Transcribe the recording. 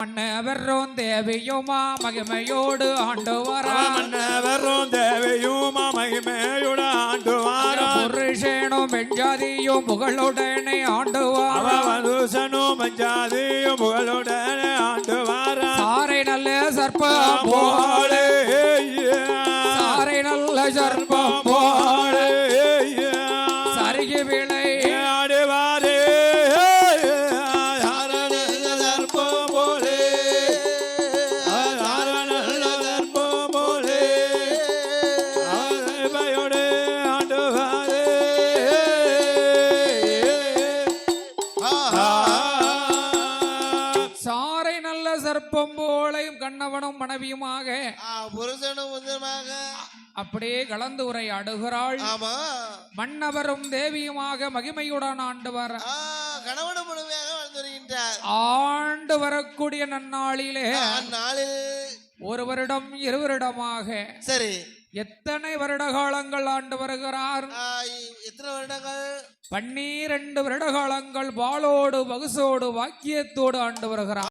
மன்னவரும் தேவியுமா மகிமையோடு ஆண்டு வர மன்னவரும் தேவியுமா மகிமையோடு ஆண்டு வர புருஷனும் பெஞ்சாதியும் புகழுடனே ஆண்டு வர மனுஷனும் பெஞ்சாதியும் புகழுடனே ஆண்டு வர சாரை நல்ல சர்ப்பம் போலே சாரை நல்ல சர்ப்பம் போலே சருகி விளை ஆடுவாரே சாரை நல்ல சர்ப்பம் போலையும் கண்ணவனும் மனைவியுமாக புருஷனும் அப்படியே கலந்து உரையாடுகிறாள். மன்னவரும் தேவியுமாக மகிமையுடன் ஆண்டு வர கணவனும் முழுமையாக வாழ்ந்து வருகின்றார். ஆண்டு வரக்கூடிய நன்னாளிலே ஒரு வருடம் 2 வருடமாக சரி எத்தனை வருட காலங்கள் ஆண்டு வருகிறார்? எத்தனை வருடங்கள்? 12 வருட காலங்கள் பாலோடு பகுசோடு வாக்கியத்தோடு ஆண்டு வருகிறார்.